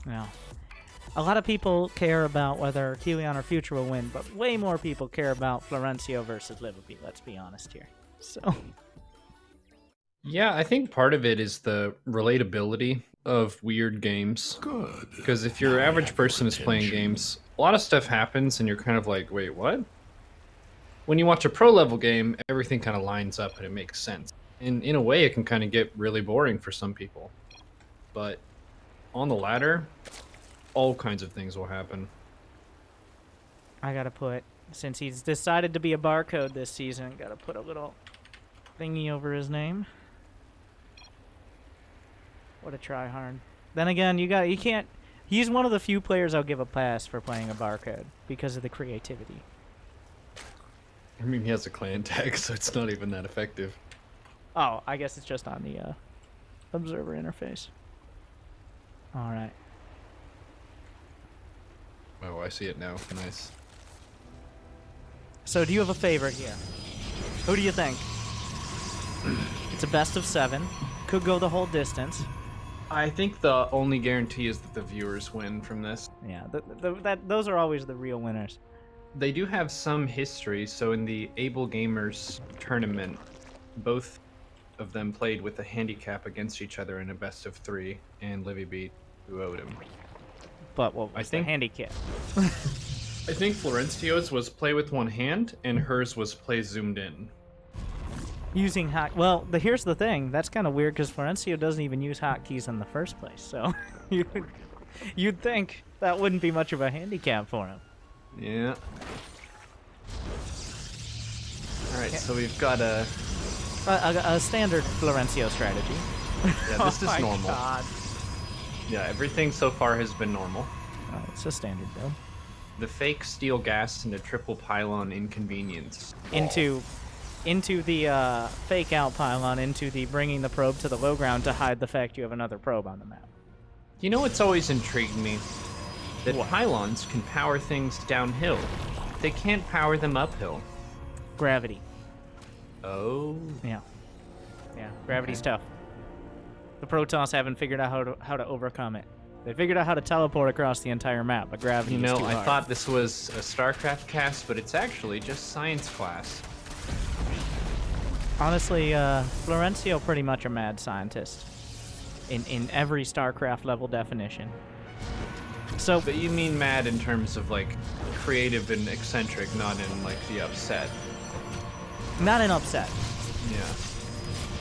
Now, a lot of people care about whether Helion or Future will win, but way more people care about Florencio versus Livibee, let's be honest here. So, Yeah, I think part of it is the relatability of weird games. Good. Because if your average person is playing games, a lot of stuff happens and you're kind of like, wait, what? When you watch a pro level game, everything kind of lines up and it makes sense. And in a way, it can kind of get really boring for some people. But on the ladder, all kinds of things will happen. I gotta put, since he's decided to be a barcode this season, gotta put a little thingy over his name. What a tryhard. Then again, you can't. He's one of the few players I'll give a pass for playing a barcode because of the creativity. I mean, he has a clan tag, so it's not even that effective. Oh, I guess it's just on the observer interface. All right. Oh, I see it now. Nice. So, do you have a favorite here? Who do you think? It's a best of 7. Could go the whole distance. I think the only guarantee is that the viewers win from this. Yeah, those are always the real winners. They do have some history, so in the Able Gamers tournament, both of them played with a handicap against each other in a best of 3, and Livibee who owed him. But what was the handicap? I think Florencio's was play with one hand, and hers was play zoomed in. Using well, here's the thing. That's kind of weird because Florencio doesn't even use hotkeys in the first place. So you'd think that wouldn't be much of a handicap for him. Yeah. All right, so we've got a standard Florencio strategy. Yeah, this is normal. God. Yeah, everything so far has been normal. Oh, it's a standard build. The fake steel gas into triple pylon inconvenience. Into the fake out pylon, into the bringing the probe to the low ground to hide the fact you have another probe on the map. You know what's always intrigued me? That What? pylons can power things downhill. They can't power them uphill. Gravity. Oh. Yeah. Yeah, gravity's tough. The Protoss haven't figured out how to overcome it. They figured out how to teleport across the entire map, but gravity is too hard. I thought this was a Starcraft cast, but it's actually just science class. Honestly, Florencio pretty much a mad scientist in every StarCraft level definition. So, But you mean mad in terms of like creative and eccentric, not in like the upset. not an upset, Yeah.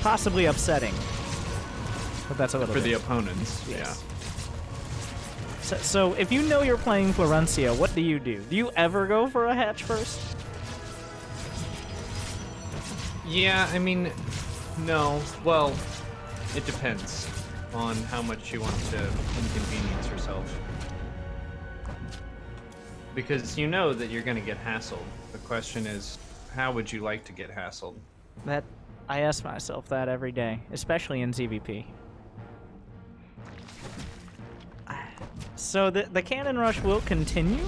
possibly upsetting, but that's a little For the bit. opponents. Yes. So if you know you're playing Florencio, what do? Do you ever go for a hatch first? Yeah, I mean, no. Well, it depends on how much you want to inconvenience yourself. Because you know that you're going to get hassled. The question is, how would you like to get hassled? That I ask myself that every day, especially in ZVP. So the cannon rush will continue.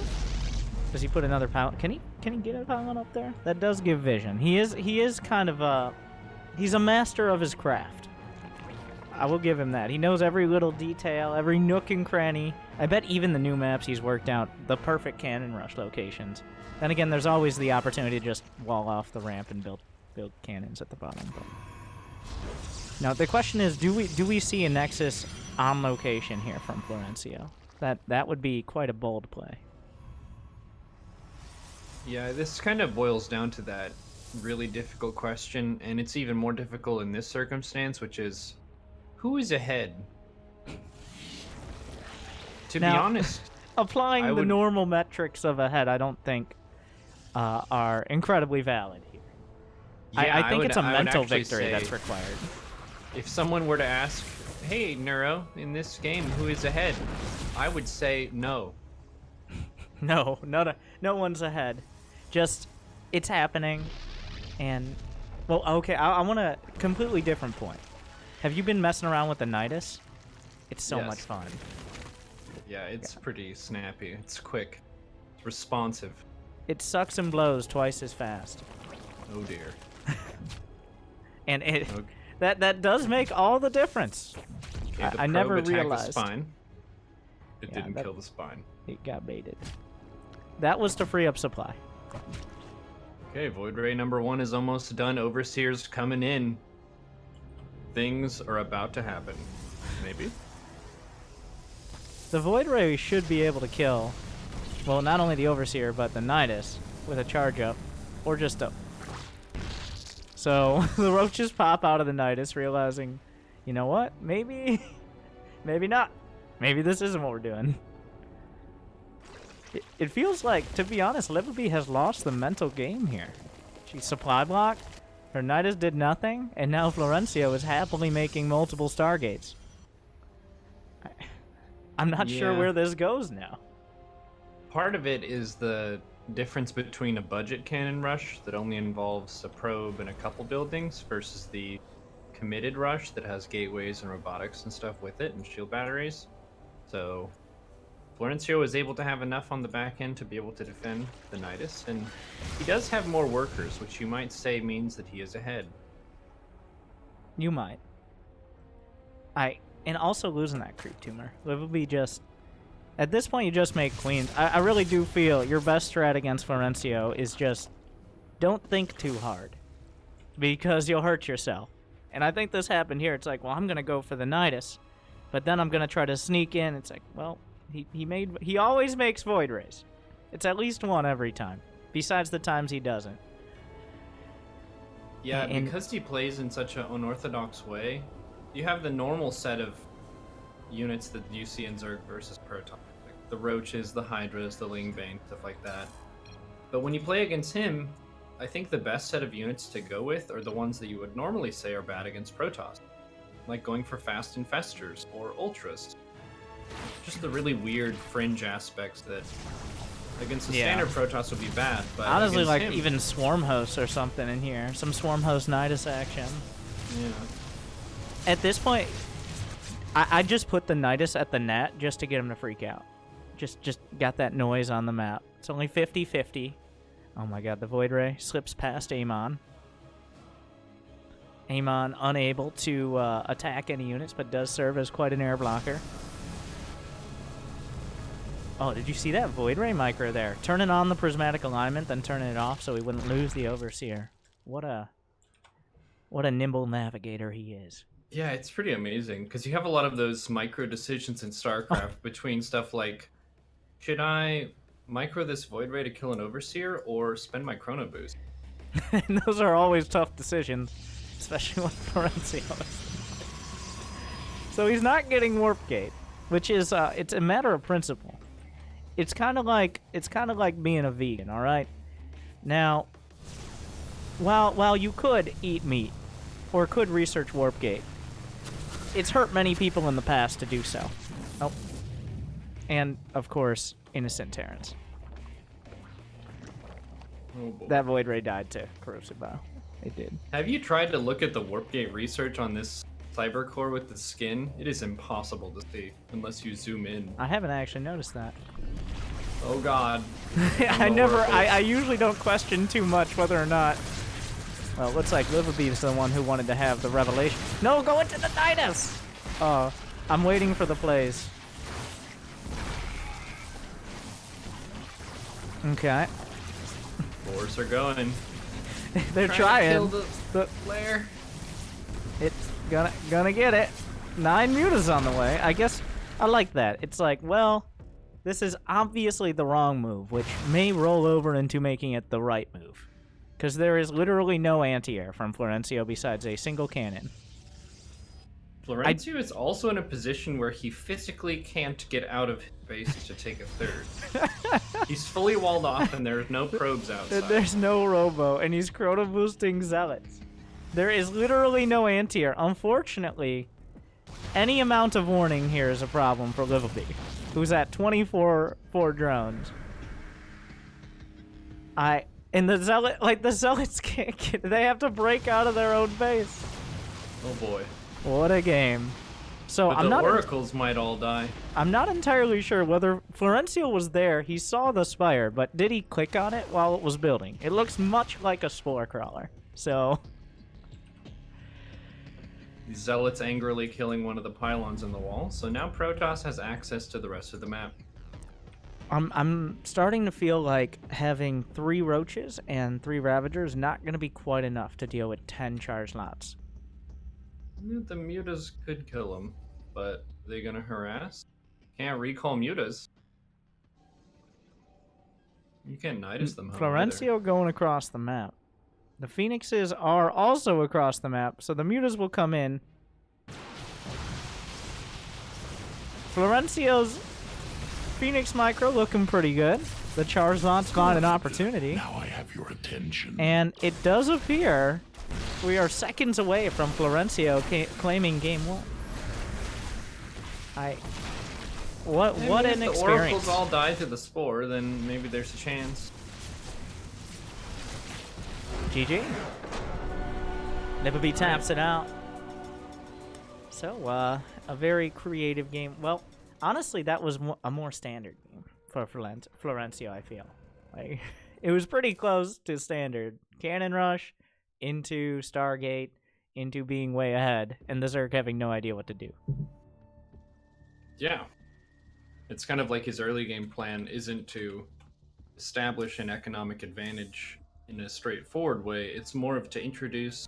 Does he put another pylon? Can he get a pylon up there? That does give vision. He is kind of he's a master of his craft. I will give him that. He knows every little detail, every nook and cranny. I bet even the new maps he's worked out the perfect cannon rush locations. Then again, there's always the opportunity to just wall off the ramp and build cannons at the bottom. But now the question is, do we see a Nexus on location here from Florencio? That would be quite a bold play. Yeah, this kind of boils down to that really difficult question, and it's even more difficult in this circumstance, which is, who is ahead? To be honest, applying the normal metrics of ahead, I don't think are incredibly valid here. yeah, I think it's a I would mental actually victory say, that's required. If someone were to ask, hey, Neuro, in this game, who is ahead? I would say no. No one's ahead. Just, it's happening, and, well, okay, I want a completely different point. Have you been messing around with the Nidus? It's so Yes. much fun. Yeah, it's pretty snappy. It's quick. It's responsive. It sucks and blows twice as fast. Oh dear. And it Okay. that does make all the difference. Okay, the I never probe attack realized. is fine. It didn't kill the spine. It got baited. That was to free up supply. Okay, Void Ray number 1 is almost done. Overseer's coming in. Things are about to happen. Maybe? The Void Ray should be able to kill, well, not only the Overseer, but the Nidus with a charge up, or just up. So, the roaches pop out of the Nidus, realizing, you know what, maybe not. Maybe this isn't what we're doing. It feels like, to be honest, Livibee has lost the mental game here. She's supply blocked, her Nidus did nothing, and now Florencio is happily making multiple Stargates. I'm not sure where this goes now. Part of it is the difference between a budget cannon rush that only involves a probe and a couple buildings versus the committed rush that has gateways and robotics and stuff with it and shield batteries. So Florencio is able to have enough on the back end to be able to defend the Nidus, and he does have more workers, which you might say means that he is ahead. You might. And also losing that creep tumor. Livibee just... At this point, you just make queens. I really do feel your best strat against Florencio is just... Don't think too hard. Because you'll hurt yourself. And I think this happened here. It's like, well, I'm going to go for the Nidus. But then I'm going to try to sneak in. It's like, well, he always makes Void Rays. It's at least one every time. Besides the times he doesn't. Yeah, and because he plays in such an unorthodox way, you have the normal set of units that you see in Zerg versus Protoss. Like the Roaches, the Hydras, the Lingbane, stuff like that. But when you play against him, I think the best set of units to go with are the ones that you would normally say are bad against Protoss. Like going for fast infestors or ultras. Just the really weird fringe aspects that against the standard Protoss would be bad, but honestly, like him, even Swarm Hosts or something in here. Some Swarm Host Nidus action. Yeah. At this point, I just put the Nidus at the net just to get him to freak out. Just got that noise on the map. It's only 50-50. Oh my god, the Void Ray slips past Amon. Amon unable to attack any units, but does serve as quite an air blocker. Oh, did you see that Void Ray micro there? Turning on the prismatic alignment, then turning it off so he wouldn't lose the Overseer. What a nimble navigator he is. Yeah, it's pretty amazing, because you have a lot of those micro decisions in StarCraft between stuff like, should I micro this Void Ray to kill an Overseer, or spend my Chrono Boost? And those are always tough decisions, especially with Florencio. So he's not getting Warp Gate, which is, it's a matter of principle. It's kind of like being a vegan, all right? Now, while you could eat meat or could research Warp Gate, it's hurt many people in the past to do so. Oh, and of course, innocent Terrans. Oh boy. That Void Ray died to corrosive bile. It did. Have you tried to look at the Warp Gate research on this Cyber Core with the skin? It is impossible to see unless you zoom in. I haven't actually noticed that. Oh god. I usually don't question too much whether or not. Well, it looks like Livibee is the one who wanted to have the revelation. No, go into the Nidus! I'm waiting for the plays. Okay. Force are going. They're trying. To kill the flare. It's gonna get it. 9 mutas on the way. I guess I like that. It's like, well, this is obviously the wrong move, which may roll over into making it the right move. Because there is literally no anti-air from Florencio besides a single cannon. Florencio is also in a position where he physically can't get out of his base to take a third. He's fully walled off and there's no probes outside. There's no robo, and he's chrono boosting zealots. There is literally no anti-air. Unfortunately, any amount of warning here is a problem for Livibee, who's at 24 drones. And the zealots can't get, they have to break out of their own base. Oh boy. What a game. So but the oracles might all die. I'm not entirely sure whether Florencio was there. He saw the spire, but did he click on it while it was building? It looks much like a spore crawler. So The Zealots angrily killing one of the pylons in the wall, so now Protoss has access to the rest of the map. I'm starting to feel like having 3 roaches and 3 ravagers not going to be quite enough to deal with 10 charge lots. Yeah, the mutas could kill them, but are they gonna harass? Can't recall mutas. You can't nidus them home Florencio going across the map. The Phoenixes are also across the map, so the mutas will come in. Florencio's Phoenix Micro looking pretty good. The Charizard's found an opportunity. Now I have your attention. And it does appear we are seconds away from Florencio claiming game 1. What an if experience. the oracles all die to the spore, then maybe there's a chance. GG. Livibee taps it out. So, a very creative game. Well, honestly, that was a more standard game for Florencio, I feel. Like, it was pretty close to standard. Cannon Rush into Stargate into being way ahead, and the Zerg having no idea what to do. Yeah. It's kind of like his early game plan isn't to establish an economic advantage in a straightforward way. It's more of to introduce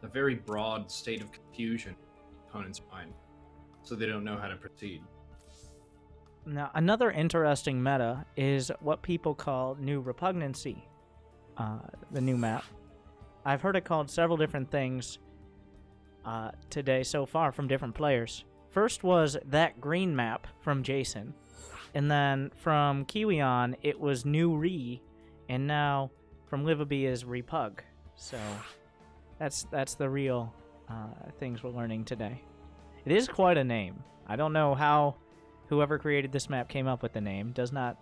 a very broad state of confusion in opponent's mind, so they don't know how to proceed. Now, another interesting meta is what people call New Repugnancy, the new map. I've heard it called several different things today so far from different players. First was That Green Map from Jason, and then from Kiwion it was New Re, and now from Livibee is Repug. So that's the real things we're learning today. It is quite a name. I don't know how whoever created this map came up with the name. Does not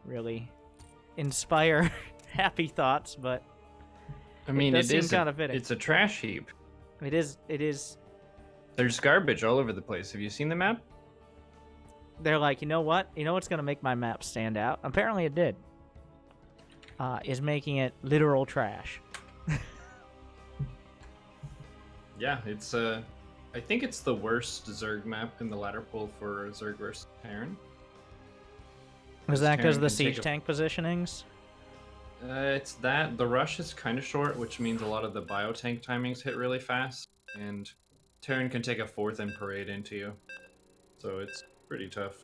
really inspire happy thoughts, but I mean, it is kind of fitting. It's a trash heap. It is. There's garbage all over the place. Have you seen the map? They're like, you know what? You know what's gonna make my map stand out? Apparently, it did. Is making it literal trash. Yeah, it's I think it's the worst Zerg map in the ladder pool for Zerg versus Terran. Was that because of the Terran can siege tank positionings? It's that. The rush is kind of short, which means a lot of the biotank timings hit really fast, and Terran can take a 4th and parade into you. So it's pretty tough.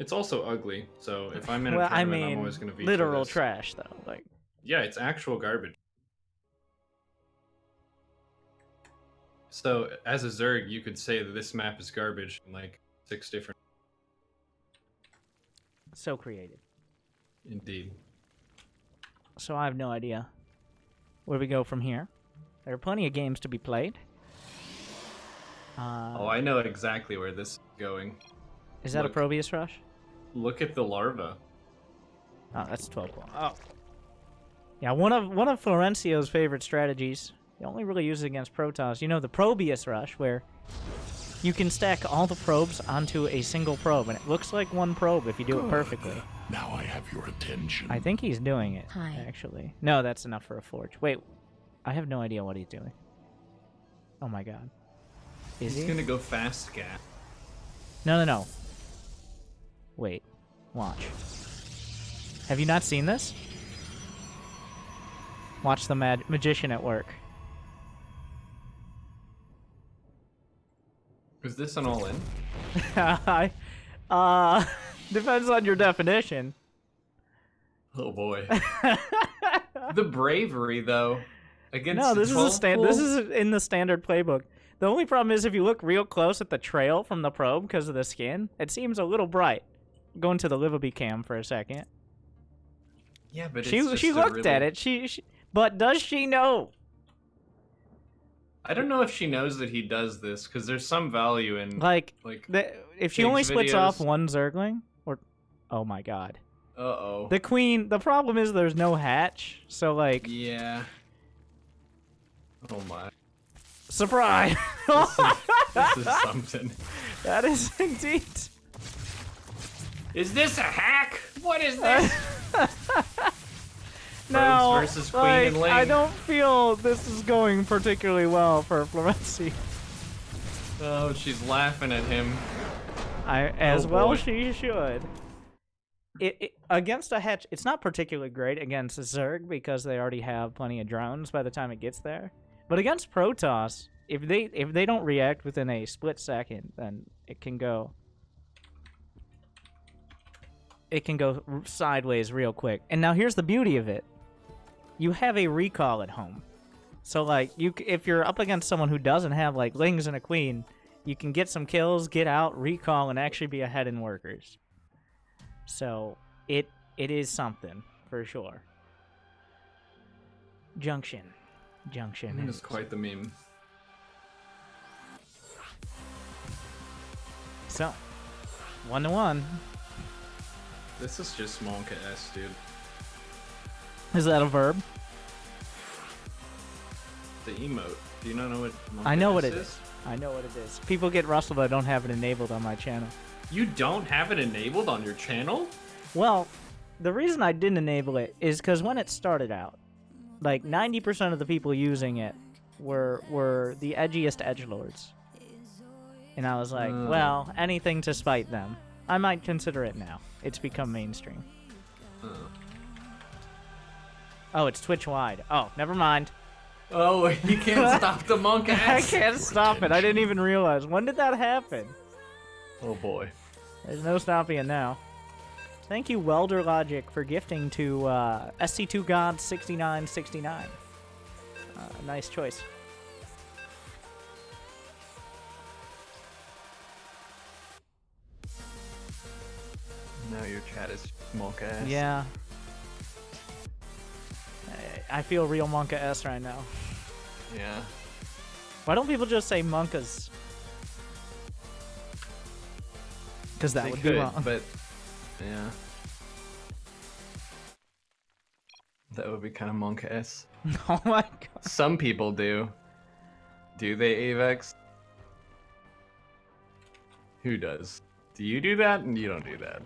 It's also ugly, so if I'm in a tournament, I'm always going to veto literal this. trash, though. Like, yeah, it's actual garbage. So, as a Zerg, you could say that this map is garbage in like 6 different... so creative. Indeed. So I have no idea where we go from here. There are plenty of games to be played. Oh, I know exactly where this is going. Is that Look. a Proteus rush? Look at the larva. Oh, that's 12. Oh. Yeah, one of Florencio's favorite strategies. He only really uses it against Protoss. You know, the Proteus rush, where you can stack all the probes onto a single probe, and it looks like one probe if you do it perfectly. Now I have your attention. I think he's doing it, Hi. actually. No, that's enough for a forge. Wait, I have no idea what he's doing. Oh my god. Is He's he? gonna go fast gas. No. Wait. Watch. Have you not seen this? Watch the magician at work. Is this an all-in? Depends on your definition. Oh boy. The bravery, though. Against No, this is a this is is in the standard playbook. The only problem is if you look real close at the trail from the probe because of the skin, it seems a little bright. Going to the Livibee cam for a second. Yeah, but She it's just looked at it. She but does she know? I don't know if she knows that he does this because there's some value in If she Pigs only splits off videos. one Zergling, or oh my god, Uh-oh. the queen. The problem is there's no hatch, so like Yeah. Oh my. surprise. This is something. That is indeed. Is this a hack? What is this? Now, versus Queen like, and Lane. I don't feel this is going particularly well for Florencio. Oh, she's laughing at him. As Oh, well boy. she should. Against a hatch, it's not particularly great against Zerg because they already have plenty of drones by the time it gets there. But against Protoss, if they don't react within a split second, then it can go sideways real quick. And now here's the beauty of it: you have a recall at home. So like if you're up against someone who doesn't have like Lings and a Queen, you can get some kills, get out, recall, and actually be ahead in workers. So it is something for sure. Junction. It is quite the meme. So 1-1. This is just Monka S, dude. Is that a verb? The emote. Do you not know what Monka I know S what it is. I know what it is. People get rustled. I don't have it enabled on my channel. You don't have it enabled on your channel? Well, the reason I didn't enable it is because when it started out, like 90% of the people using it were the edgiest edgelords. And I was like, well, anything to spite them. I might consider it now. It's become mainstream. Oh, it's Twitch wide. Oh, never mind. Oh, you can't stop the Monka I S. can't stop it. I didn't even realize. When did that happen? Oh boy. There's no stopping it now. Thank you, Welder Logic, for gifting to SC2 God 6969. Nice choice. Now your chat is Monka S. Yeah. I feel real Monka S right now. Yeah. Why don't people just say Monkas? Because that They would could, be wrong. but yeah. That would be kind of Monka S. Oh my god. Some people do. Do they, Avex? Who does? Do you do that? And you don't do that.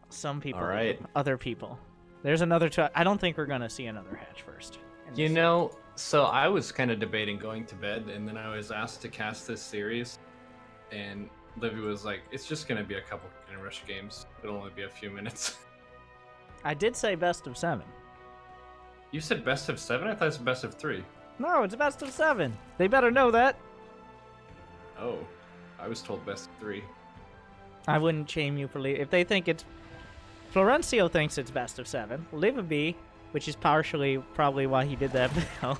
Some people. All right. Other people. There's another. I don't think we're gonna see another hatch first. You know, so I was kind of debating going to bed, and then I was asked to cast this series, and Livy was like, it's just going to be a couple Cannon Rush games. It'll only be a few minutes. I did say best of 7. You said best of 7? I thought it was best of 3. No, it's best of 7. They better know that. Oh, I was told best of 3. I wouldn't shame you for if they think it's. Florencio thinks it's best of 7. Livibee, which is partially probably why he did that video.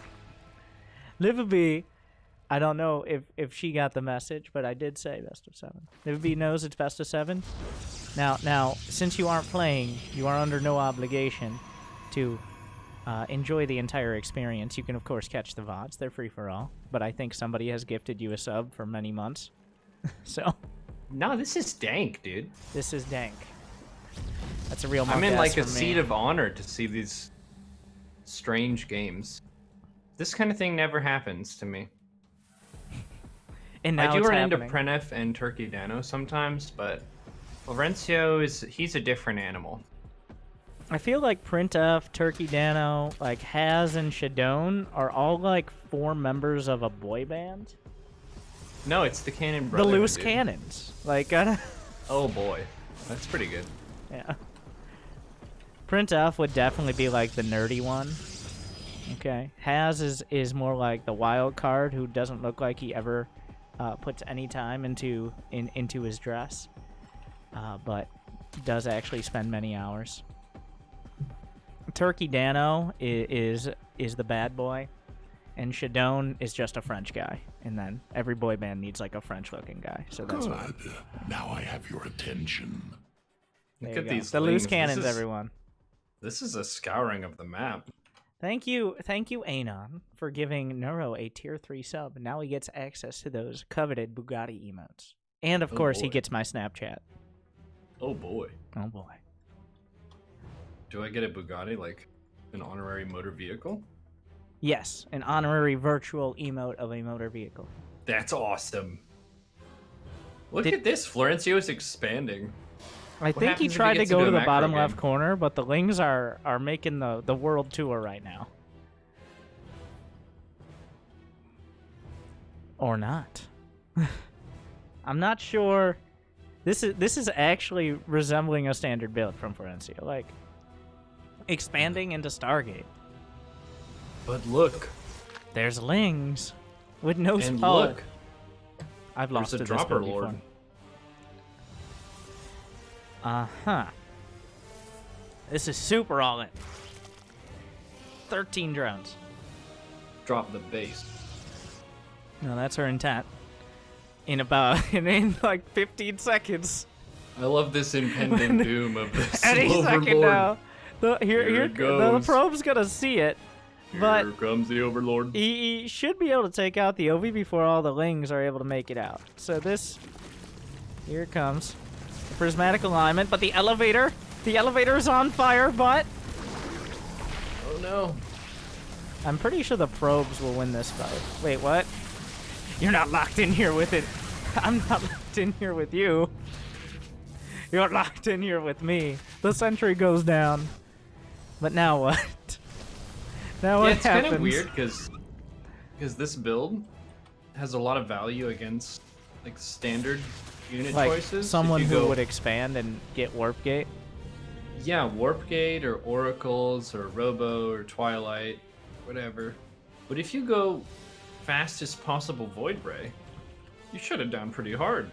Livibee, I don't know if she got the message, but I did say best of 7. Livibee knows it's best of 7. Now, since you aren't playing, you are under no obligation to enjoy the entire experience. You can, of course, catch the VODs. They're free for all. But I think somebody has gifted you a sub for many months. So, No, this is dank, dude. this is dank. That's a real I'm in Monk like ass a for me. seat of honor to see these strange games. This kind of thing never happens to me. And now I do it's run happening. into Prenef and Turkey Dano sometimes, but Florencio he's a different animal. I feel like Printf, Turkey Dano, like Haz and Shadone are all like 4 members of a boy band. No, it's the Cannon The Brotherhood, Loose dude. Cannons. Like, Oh boy, that's pretty good. yeah. Printf would definitely be like the nerdy one. Okay. Haz is more like the wild card who doesn't look like he ever puts any time into his dress, but does actually spend many hours. Turkey Dano is the bad boy, and Shadone is just a French guy. And then every boy band needs like a French-looking guy, so that's Good. fine. Now I have your attention. There Look you at go. these The loose lings. cannons, everyone. This is a scouring of the map. Thank you, Anon, for giving Neuro a tier 3 sub. Now he gets access to those coveted Bugatti emotes, and of Oh, course he boy. gets my Snapchat. Oh boy. Oh boy. Do I get a Bugatti, like an honorary motor vehicle? Yes, an honorary virtual emote of a motor vehicle. That's awesome. Look Did- at this. Florencio is expanding. I think he happens if he tried to gets go into to a the bottom macro left game? corner, but the Lings are making the world tour right now. Or not. I'm not sure. This is actually resembling a standard build from Florencio, like expanding into Stargate. But look, There's Lings with no and spell. look, I've lost there's a to this dropper build lord. before. Uh-huh. This is super all in. 13 drones. Drop the base. No, that's her intent. In about in like 15 seconds. I love this impending doom of this Any second overlord. now. Here it the goes. probe's gonna see it, but Here comes the overlord. he should be able to take out the OV before all the Lings are able to make it out. So this, here it comes. The prismatic alignment, but the elevator is on fire, but Oh no. I'm pretty sure the probes will win this fight. Wait, what? You're not locked in here with it. I'm not locked in here with you. You're locked in here with me. The sentry goes down. But now what? Now Yeah, what it's happens? kind of weird because this build has a lot of value against like standard unit Like choices. If someone you who go- would expand and get warp gate. Yeah, Warp Gate or Oracles or Robo or Twilight, whatever. But if you go fastest possible Void Ray, you shut it down pretty hard.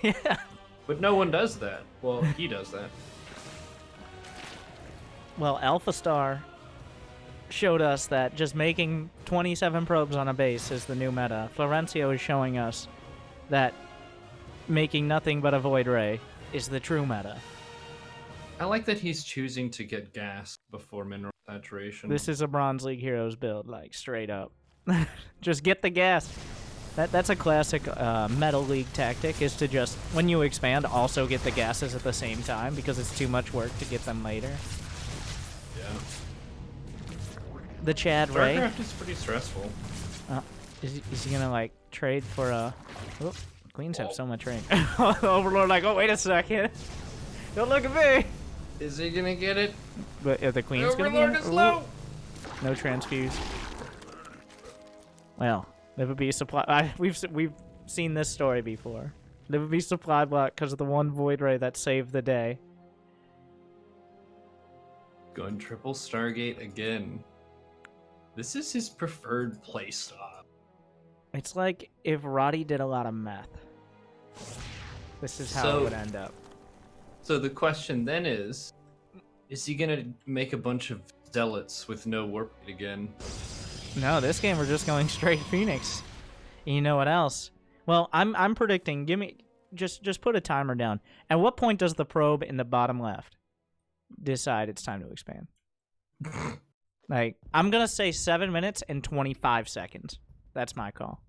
Yeah. But no one does that. Well, he does that. Well, Alpha Star showed us that just making 27 probes on a base is the new meta. Florencio is showing us that making nothing but a Void Ray is the true meta. I like that he's choosing to get gas before mineral saturation. This is a Bronze League Heroes build, like, straight up. Just get the gas. That's a classic Metal League tactic, is to just, when you expand, also get the gases at the same time, because it's too much work to get them later. Yeah. The Chad Ray. Starcraft is pretty stressful. Is he gonna, like, trade for a... Oh, Queens have so much range. The Overlord like, oh, wait a second. Don't look at me. Is he gonna get it? But the Queen's gonna Overlord get is it? low! No transfuse. Well, Livibee supply. We've seen this story before. Livibee supply block because of the one Void Ray that saved the day. Going triple Stargate again. This is his preferred playstyle. It's like if Roddy did a lot of meth. This is how it would end up. So the question then is he gonna make a bunch of zealots with no warp rate again? No, this game we're just going straight Phoenix. And you know what else? Well, I'm predicting. Give me just put a timer down. At what point does the probe in the bottom left decide it's time to expand? Like, I'm gonna say 7 minutes and 25 seconds. That's my call.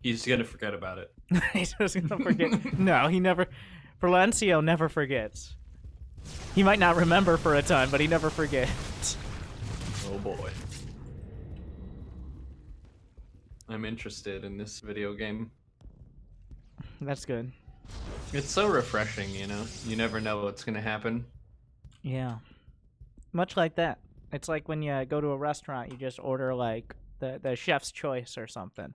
He's gonna forget about it. He's just gonna forget. No, he never. Florencio never forgets. He might not remember for a time, but he never forgets. Oh boy. I'm interested in this video game. That's good. It's so refreshing, you know? You never know what's gonna happen. Yeah. Much like that. It's like when you go to a restaurant, you just order like the chef's choice or something.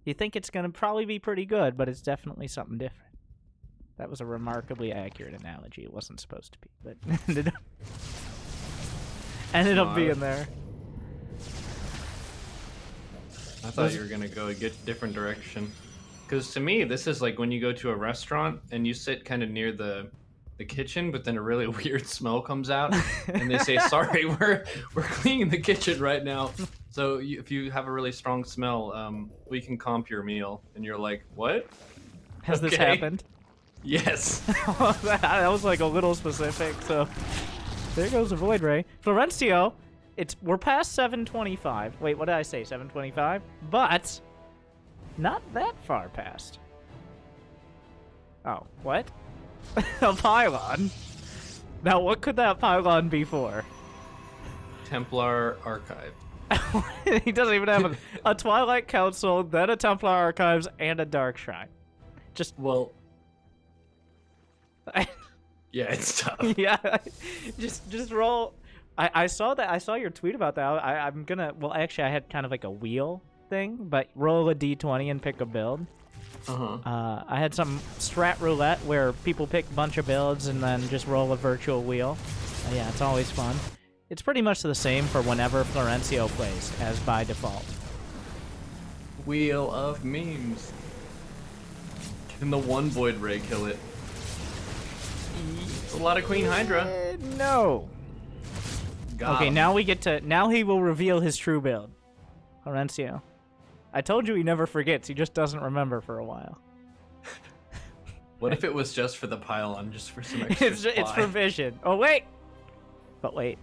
You think it's gonna probably be pretty good, but it's definitely something different. That was a remarkably accurate analogy. It wasn't supposed to be, but ended up being there. I thought you were gonna go a different direction. Because to me, this is like when you go to a restaurant and you sit kind of near the kitchen, but then a really weird smell comes out, and they say, "Sorry, we're cleaning the kitchen right now. So if you have a really strong smell, we can comp your meal." And you're like, "What? Has this Okay. happened? Yes." That was like a little specific. So there goes the Void Ray. Florencio, we're past 7:25. Wait, what did I say? 7:25? But not that far past. Oh, what? A pylon. Now, what could that pylon be for? Templar Archive. He doesn't even have a Twilight Council, then a Templar Archives, and a Dark Shrine. Just Well, Yeah, it's tough. Yeah, just roll. I saw that. I saw your tweet about that. I'm gonna. Well, actually, I had kind of like a wheel thing, but roll a d20 and pick a build. I had some strat roulette where people pick a bunch of builds and then just roll a virtual wheel. Yeah, it's always fun. It's pretty much the same for whenever Florencio plays, as by default. Wheel of memes. Can the one Void Ray kill it? It's a lot of Queen Hydra. No. Got Okay, him. now we get to. Now he will reveal his true build. Florencio. I told you he never forgets. He just doesn't remember for a while. What if it was just for the pylon, just for some extra It's for supply? vision. Oh wait. But wait.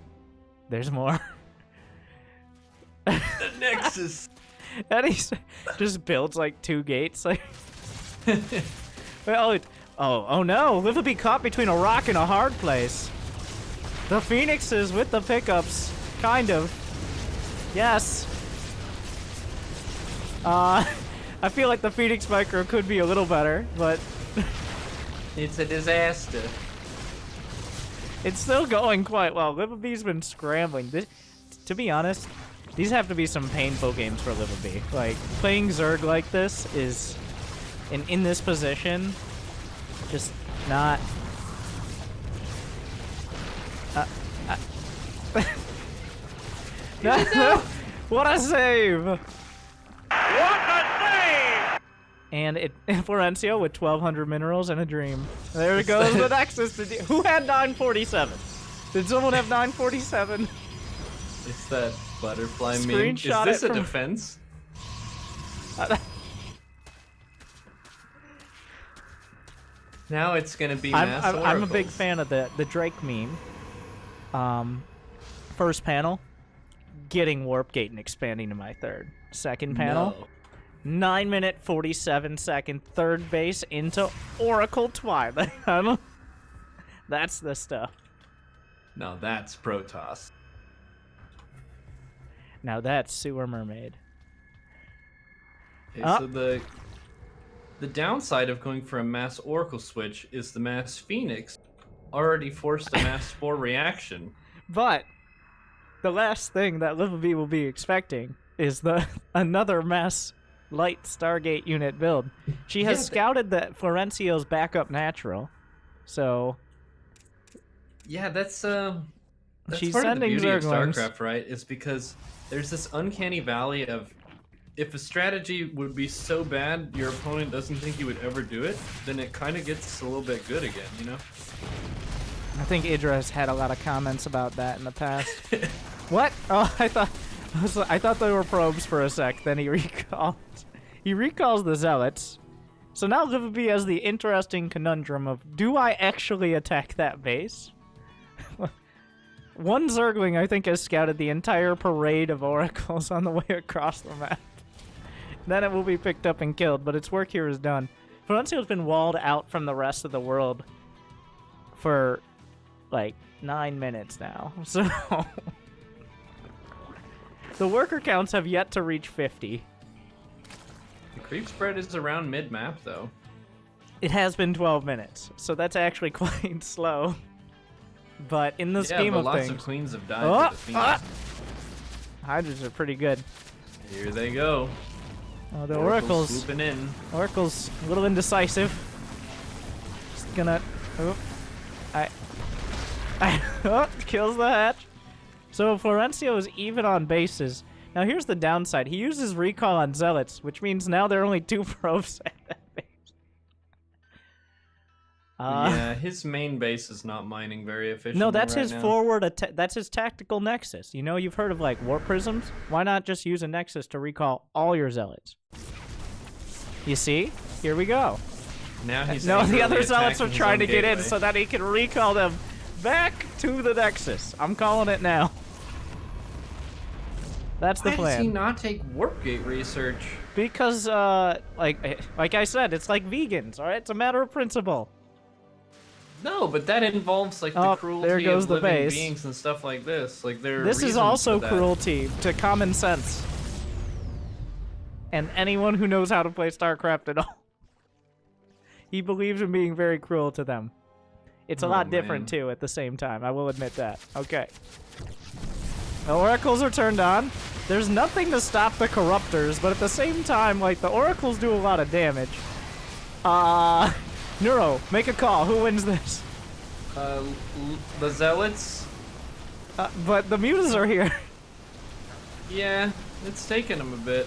There's more. The Nexus. And he just builds like 2 gates. Like, oh no! Livibee caught between a rock and a hard place. The Phoenixes with the pickups, kind of. Yes. I feel like the Phoenix micro could be a little better, but It's a disaster. it's still going quite well. Livibee's been scrambling. To be honest, these have to be some painful games for Livibee. Like, playing Zerg like this is, in this position, just not... No. What a save! What a save! And Florencio with 1,200 minerals and a dream. There goes the Nexus. Who had 947? Did someone have 947? It's that butterfly meme. Is Screenshot this it a from- defense? Now it's gonna be mass I'm a big oracles. fan of the Drake meme. First panel, getting warp gate and expanding to my third. Second panel, No. 9-minute 47-second third base into Oracle Twilight. That's the stuff. No, that's Protoss. Now that's Sewer Mermaid. Okay, Ah. so the downside of going for a mass Oracle switch is the mass Phoenix already forced a mass Spore reaction. But the last thing that Livibee will be expecting is another mass light Stargate unit build. She has Yeah, scouted that Florencio's backup natural, so Yeah, that's she's part of the sending beauty of Zerglings. StarCraft, right? Is because there's this uncanny valley of if a strategy would be so bad your opponent doesn't think you would ever do it, then it kind of gets a little bit good again, you know? I think Idra has had a lot of comments about that in the past. What? Oh, I thought they were probes for a sec. Then he recalls the zealots. So now Livibee has the interesting conundrum of: do I actually attack that base? One Zergling, I think, has scouted the entire parade of oracles on the way across the map. Then it will be picked up and killed, but its work here is done. Florencio's been walled out from the rest of the world for like 9 minutes now. So the worker counts have yet to reach 50. The creep spread is around mid-map, though. It has been 12 minutes, so that's actually quite slow. But in the scheme but of lots things, of queens have died Oh, to the Phoenix. Hydras are pretty good. Here they go. Oh, the oracles. Swooping in. Oracle's a little indecisive. Just gonna. Oh, oh, kills the hatch. So Florencio is even on bases. Now here's the downside. He uses recall on zealots, which means now there are only 2 probes at that base. Yeah, his main base is not mining very efficiently. No, that's right his now. forward. That's his tactical nexus. You know, you've heard of like warp prisms. Why not just use a nexus to recall all your zealots? You see? Here we go. Now he's No, the angrily other zealots are attacking his trying own to get in gateway. so that he can recall them back to the nexus. I'm calling it now. That's the Why plan. does he not take warp gate research? Because, like I said, it's like vegans. All right, it's a matter of principle. No, but that involves like Oh, the cruelty there goes of the living base. beings and stuff like this. Like there. are This is reasons also for that. cruelty to common sense. And anyone who knows how to play StarCraft at all. He believes in being very cruel to them. It's a Oh, lot different, man. too, at the same time. I will admit that. Okay. The oracles are turned on. There's nothing to stop the corruptors, but at the same time, like, the oracles do a lot of damage. Neuro, make a call. Who wins this? The zealots. But the mutas are here. Yeah, it's taken them a bit.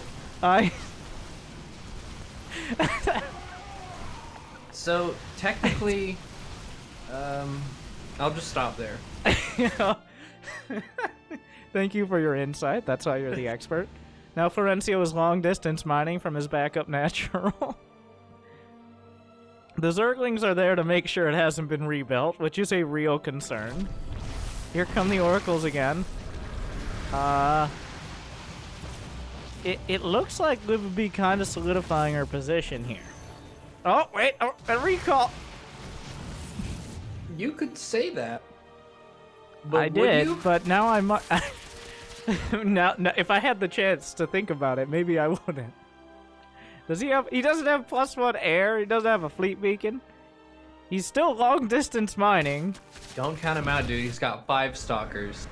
So technically, I'll just stop there. Thank you for your insight. That's why you're the expert. Now Florencio is long distance mining from his backup natural. The Zerglings are there to make sure it hasn't been rebuilt, which is a real concern. Here come the oracles again. It looks like Livibee kind of solidifying her position here. Oh, wait, oh, a recall. You could say that. But I would did, you? but now I might. now, if I had the chance to think about it, maybe I wouldn't. Does he have? He doesn't have +1 air. He doesn't have a fleet beacon. He's still long distance mining. Don't count him out, dude. He's got 5 stalkers.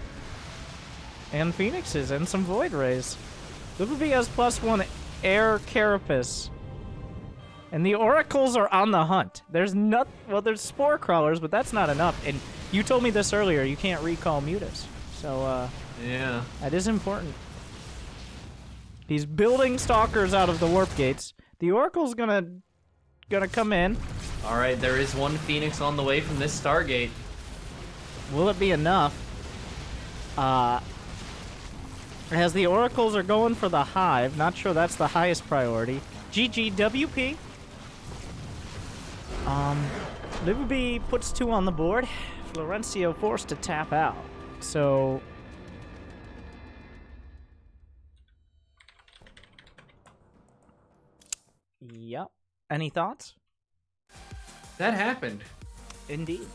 And phoenixes and some void rays. Livibee has +1 air carapace. And the oracles are on the hunt. There's well, there's spore crawlers, but that's not enough. And you told me this earlier. You can't recall mutas. So, Yeah. that is important. He's building stalkers out of the warp gates. The oracle's gonna come in. All right, there is 1 phoenix on the way from this Stargate. Will it be enough? As the oracles are going for the hive, not sure that's the highest priority. GGWP. Livibee puts 2 on the board. Florencio forced to tap out. So yep. Any thoughts? That happened. Indeed.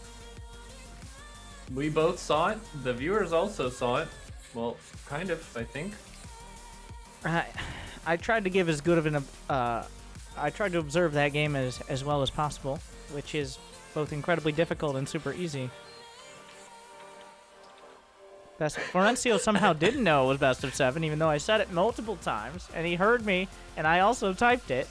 We both saw it. The viewers also saw it. Well, kind of, I think. I tried to give as good of an I tried to observe that game as well as possible, which is both incredibly difficult and super easy. Florencio somehow didn't know it was best of 7, even though I said it multiple times, and he heard me, and I also typed it.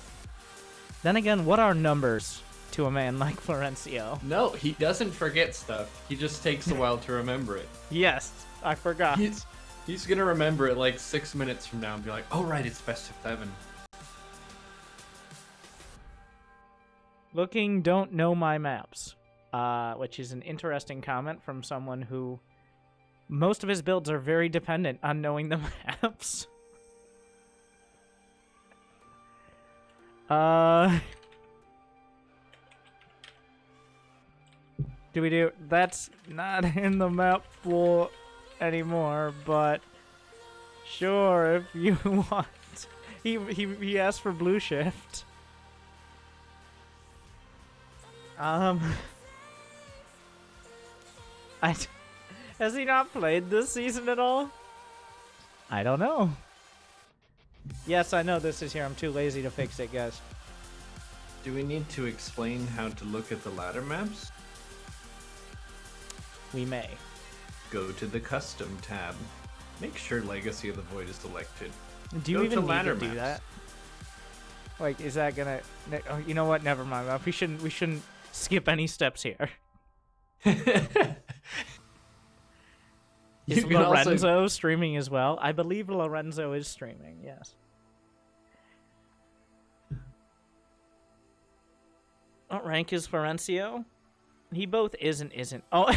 Then again, what are numbers to a man like Florencio? No, he doesn't forget stuff. He just takes a while to remember it. Yes, I forgot. He's gonna remember it like 6 minutes from now and be like, oh right, it's best of 7. Looking, don't know my maps, which is an interesting comment from someone who most of his builds are very dependent on knowing the maps. Do we do? That's not in the map pool anymore, but sure if you want. He asked for blue shift. Has he not played this season at all? I don't know. Yes, I know this is here. I'm too lazy to fix it, guys. Do we need to explain how to look at the ladder maps? We may. Go to the custom tab. Make sure Legacy of the Void is selected. Do you Go even to need ladder to do maps. that? Like, is that gonna? Oh, you know what? Never mind. We shouldn't skip any steps here. Is You can also- Lorenzo streaming as well? I believe Lorenzo is streaming. Yes. What rank is Florencio? He both is and isn't. Oh,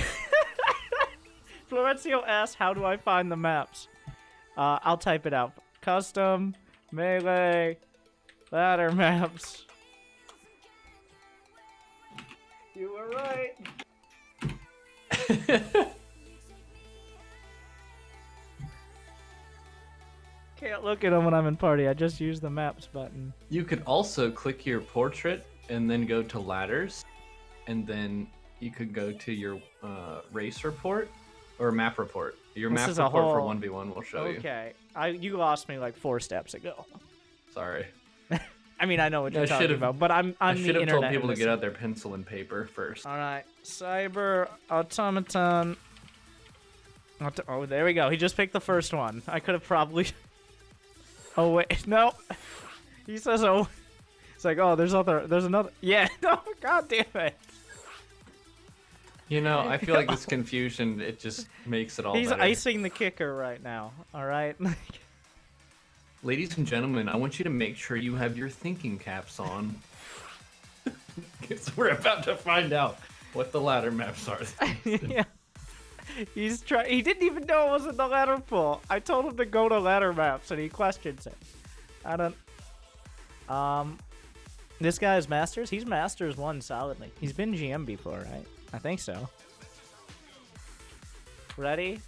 Florencio asked, "How do I find the maps?" I'll type it out. Custom melee ladder maps. You were right. Can't look at them when I'm in party. I just use the maps button. You could also click your portrait and then go to ladders, and then you could go to your race report or map report. Your This map is a report for whole- 1v1 will show you. Okay, you lost me like 4 steps ago. Sorry. I mean, I know what you're I talking should've- about, but I'm I the should have internet. told people to in get this. out their pencil and paper first. All right, Cyber Automaton. Oh, there we go. He just picked the first one. I could have probably. Oh wait, no. He says, "Oh." It's like, oh, there's another. Yeah. No, god damn it. You know, I feel like this confusion, it just makes it all He's better. icing the kicker right now. All right. Ladies and gentlemen, I want you to make sure you have your thinking caps on. Because we're about to find out what the ladder maps are. Yeah. He's trying. He didn't even know it was in the ladder pool. I told him to go to ladder maps, and he questions it. I don't. This guy is Masters. He's Masters 1 solidly. He's been GM before, right? I think so. Ready?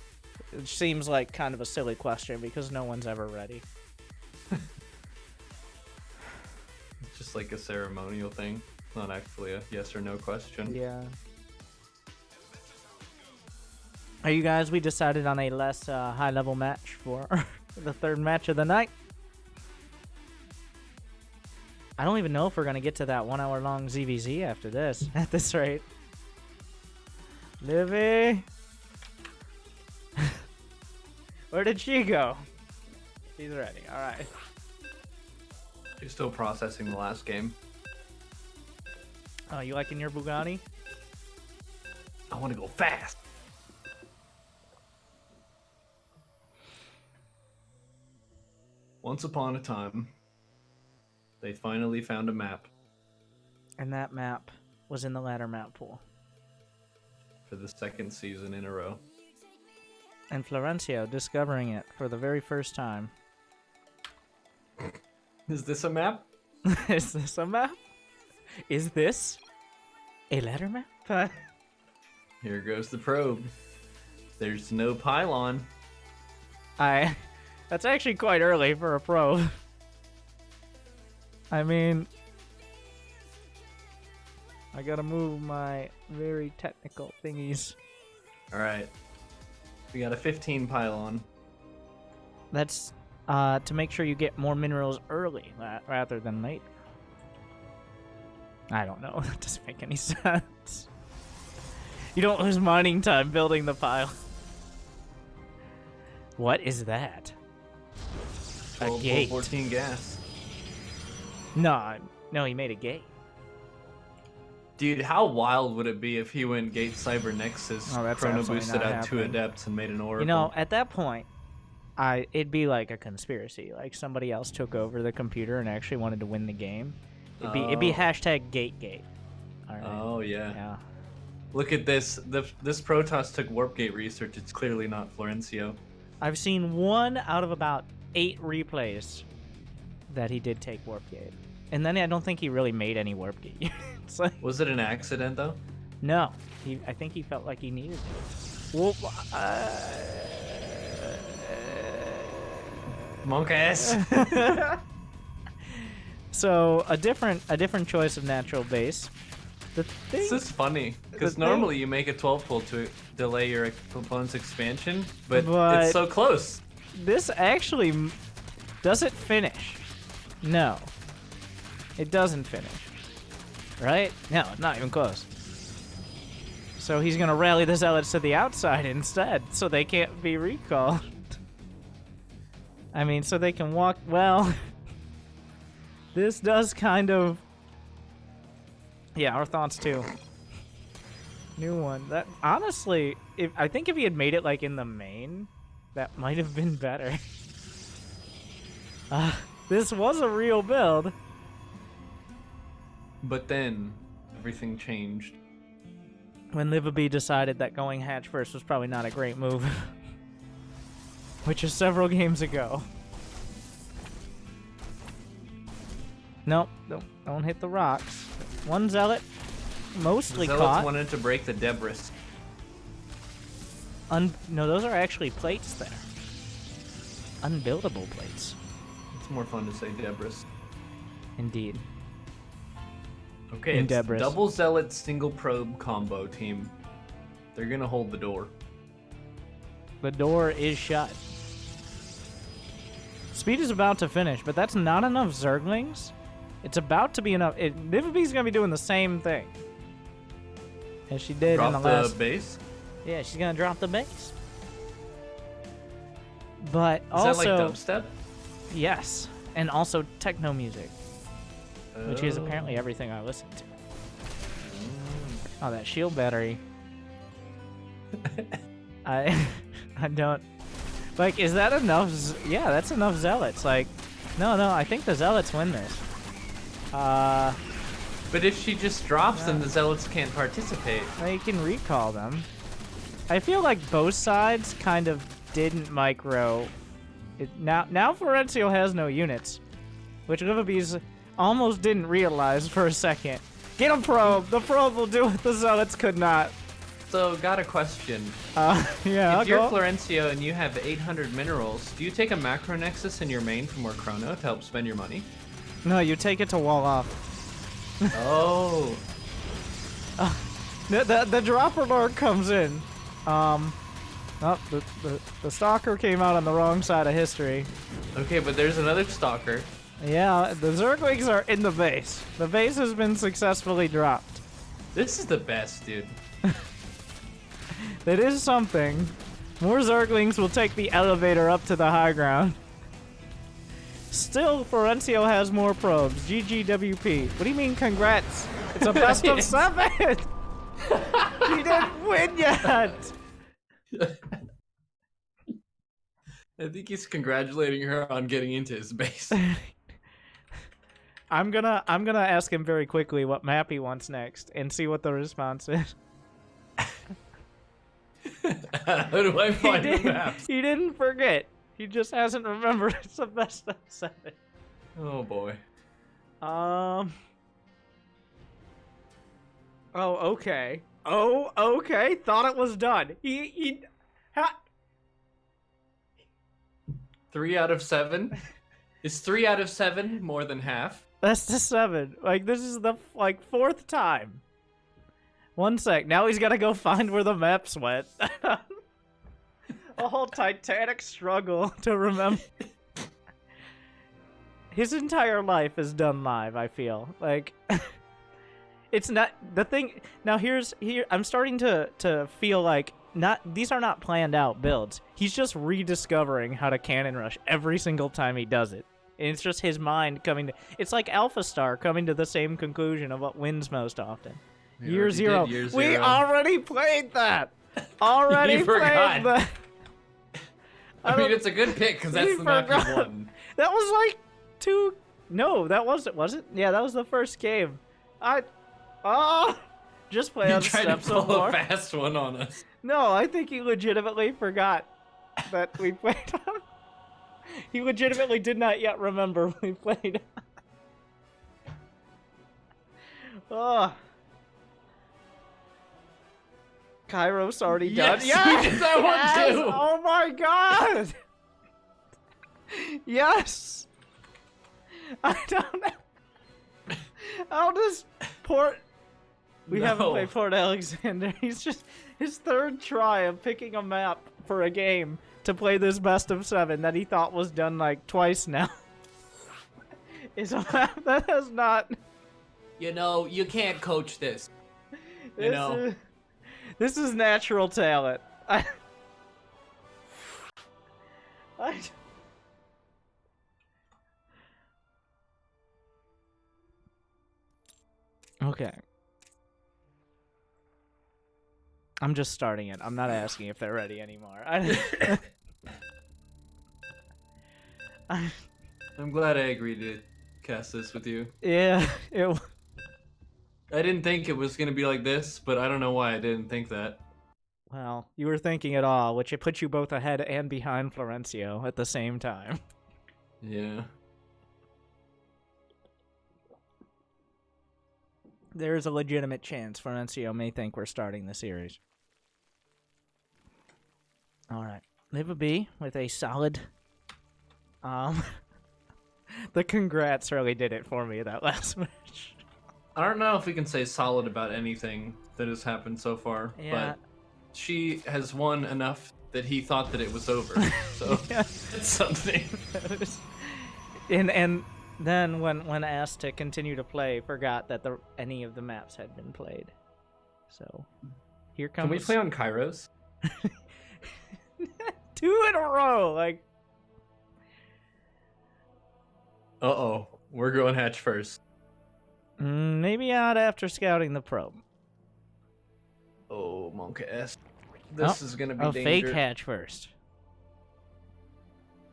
It seems like kind of a silly question because no one's ever ready. It's just like a ceremonial thing. It's not actually a yes or no question. Yeah. Are you guys? We decided on a less high-level match for the third match of the night. I don't even know if we're gonna get to that 1 hour long ZVZ after this. At this rate. Livy. Where did she go? She's ready. All right. You're still processing the last game. Oh, you liking your Bugatti? I want to go fast. Once upon a time, they finally found a map And that map was in the ladder map pool. for the second season in a row. And Florencio discovering it for the very first time. Is this a map? Is this a map? Is this a ladder map? Here goes the probe. There's no pylon. That's actually quite early for a probe. I mean, I gotta move my very technical thingies. All right. We got a 15 pylon. That's to make sure you get more minerals early rather than late. I don't know. That doesn't make any sense. You don't lose mining time building the pile. What is that? A 12, gate. 14 gas. No, he made a gate. Dude, how wild would it be if he went Gate Cyber Nexus, Oh, that's Chrono absolutely boosted not out 2 happening. Adepts, and made an Oracle? You know, at that point, it'd be like a conspiracy. Like somebody else took over the computer and actually wanted to win the game. It'd be Oh. hashtag Gate. All right. Oh, yeah. Yeah. Look at this. This Protoss took Warp Gate research. It's clearly not Florencio. I've seen 1 out of about 8 replays that he did take Warp Gate. And then I don't think he really made any Warp Gate. It's like, Was it an accident, though? no. I think he felt like he needed it. Well, Monk ass. so a different choice of natural base. The thing, This is funny, because thing- normally you make a 12 pull to delay your opponent's expansion, but But- it's so close. this actually does it finish? No. It doesn't finish. Right? No, not even close. So he's gonna rally the zealots to the outside instead, so they can't be recalled. I mean, so they can walk. Well, this does kind of. Yeah, our thoughts too. New one. That honestly, I think if he had made it like in the main, that might have been better. This was a real build. But then, everything changed. When Livibee decided that going hatch first was probably not a great move. Which is several games ago. Nope, don't hit the rocks. One zealot, mostly The Zealots caught. wanted to break the debris. No, those are actually plates there. Unbuildable plates. It's more fun to say debris. Indeed. Okay, In it's debris. double zealot single probe combo team. They're gonna hold the door. The door is shut. Speed is about to finish, but that's not enough Zerglings It's about to be enough. Livibee's gonna be doing the same thing as she did in the Drop last. the base. Yeah, she's gonna drop the base. But Is also, that like dubstep? yes, and also techno music, which is Oh. apparently everything I listen to. Oh, that shield battery. I don't. Like, is that enough? Yeah, that's enough zealots. Like, no, I think the zealots win this. But if she just drops, then the zealots can't participate. They can recall them. I feel like both sides kind of didn't micro. Now Florencio has no units, which Livibee's almost didn't realize for a second. Get a probe. The probe will do what the zealots could not. So, got a question. Yeah. If you're Florencio and you have 800 minerals, do you take a macro nexus in your main for more chrono to help spend your money? No, you take it to wall off. Oh. The dropper lord comes in. Oh, the stalker came out on the wrong side of history. Okay, but there's another stalker. Yeah, the Zerglings are in the base. The base has been successfully dropped. This is the best, dude. It is something. More Zerglings will take the elevator up to the high ground. Still, Florencio has more probes. GGWP. What do you mean, congrats? It's a best of 7! He didn't win yet! I think he's congratulating her on getting into his base. I'm gonna ask him very quickly what map he wants next and see what the response is. How do I find the map? He didn't forget. He just hasn't remembered it's the best of 7. Oh boy. Oh, okay. Oh, okay. Thought it was done. He 3 out of 7? Is 3 out of 7 more than half? That's the 7. Like, this is the, 4th time. One sec. Now he's gotta go find where the maps went. A whole titanic struggle to remember. His entire life is done live, I feel. Like, it's not the thing. Now here I'm starting to feel like these are not planned out builds. He's just rediscovering how to cannon rush every single time he does it. And it's just his mind coming to, it's like Alpha Star coming to the same conclusion of what wins most often. Year zero. We already played that. Already You played forgot. that. I mean, it's a good pick because that's the map you won. That was like 2. No, that wasn't. Was it? Yeah, that was the first game. Just play You on tried to steps some pull a more. fast one on us. No, I think he legitimately forgot that we played on. He legitimately did not yet remember we played. Oh. Kairos already done. Yes, we did that one Yes! too. Oh my god! Yes! I don't know. How does Port... We haven't No. played Port Alexander. He's just... His 3rd try of picking a map for a game to play this best of 7 that he thought was done like twice now. Is a map that has not... You know, you can't coach this. You know. This is natural talent. Okay. I'm just starting it. I'm not asking if they're ready anymore. I'm glad I agreed to cast this with you. Yeah, I didn't think it was going to be like this, but I don't know why I didn't think that. well, you were thinking it all, which it put you both ahead and behind Florencio at the same time. Yeah. There's a legitimate chance Florencio may think we're starting the series. Alright. Livibee with a solid... The congrats really did it for me that last match. I don't know if we can say solid about anything that has happened so far, Yeah. but she has won enough that he thought that it was over. So Yeah. it's something. And then when asked to continue to play, forgot that any of the maps had been played. So here comes. Can we play on Kairos? 2 in a row, like. Uh-oh. We're going hatch first. Maybe not after scouting the probe. Oh, Monka S. This is gonna be a dangerous. fake hatch first.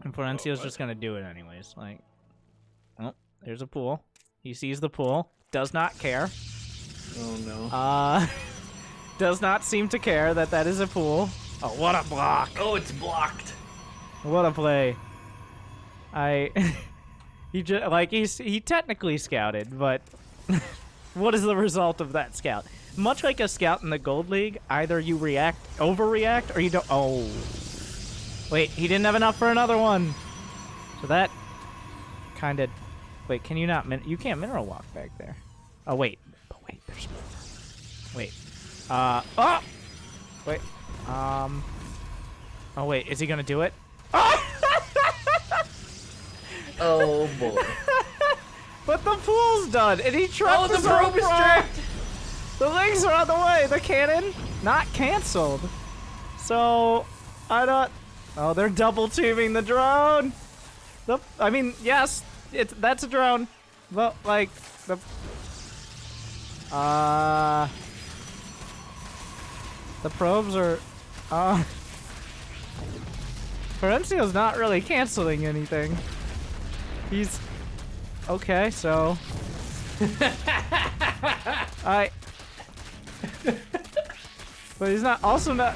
And Florencio's just gonna do it anyways. Like, oh, there's a pool. He sees the pool. Does not care. Oh no. Does not seem to care that that is a pool. Oh, what a block! Oh, it's blocked. What a play. He just like he technically scouted, but what is the result of that scout? Much like a scout in the Gold League, either you overreact, or you don't. Oh, wait, he didn't have enough for another one. So that kind of. Wait, can you not? You can't mineral walk back there. Oh wait, there's more. Wait. Oh. Wait. Oh wait, is he gonna do it? Oh boy. But the pool's done, and he trapped the probe is trapped. The legs are on the way. The cannon not canceled. So I don't. Oh, they're double tubing the drone. I mean, yes, that's a drone. But like the. The probes are. Florencio's not really canceling anything. He's okay, so but he's not also not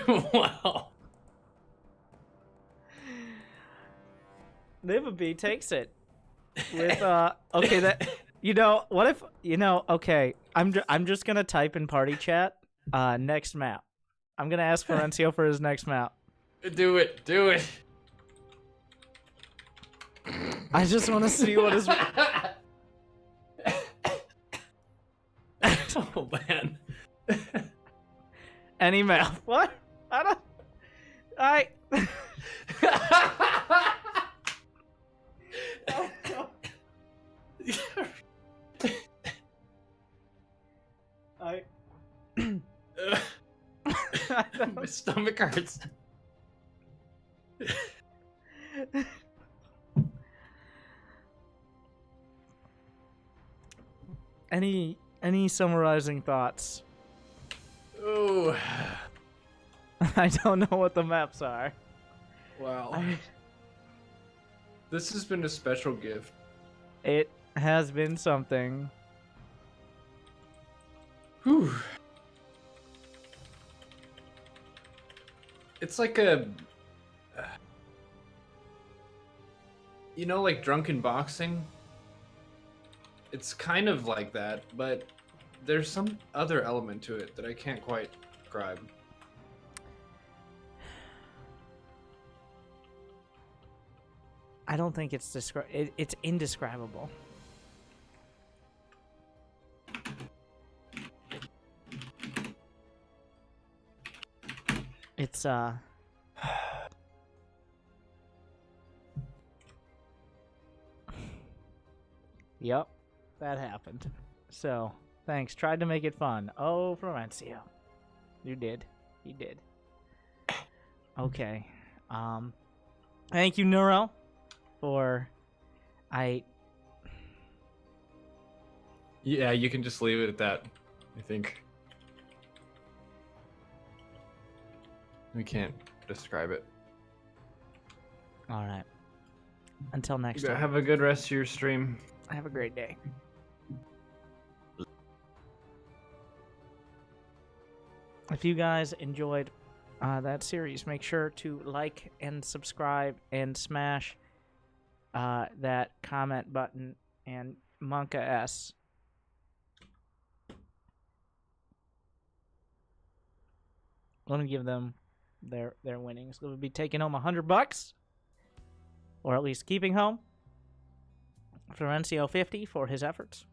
Wow. Livibee takes it with okay that what if okay I'm just gonna type in party chat next map. I'm gonna ask Florencio for his next map. Do it. I just want to see what his Oh man. any map. What? I My stomach hurts. Any summarizing thoughts? Oh. I don't know what the maps are. Wow. This has been a special gift. It has been something. Whew. It's like a... like drunken boxing? It's kind of like that, but there's some other element to it that I can't quite describe. I don't think it's it's indescribable. It's Yep, that happened. So, thanks. Tried to make it fun. Oh, Florencio. You did. He did. Okay. Thank you, Neuro, for Yeah, you can just leave it at that, I think. We can't describe it. All right. Until next time. Have a good rest of your stream. Have a great day. If you guys enjoyed that series, make sure to like and subscribe and smash that comment button and Monka S. Let me give them their winnings. They'll be taking home $100, or at least keeping home. Florencio 50 for his efforts.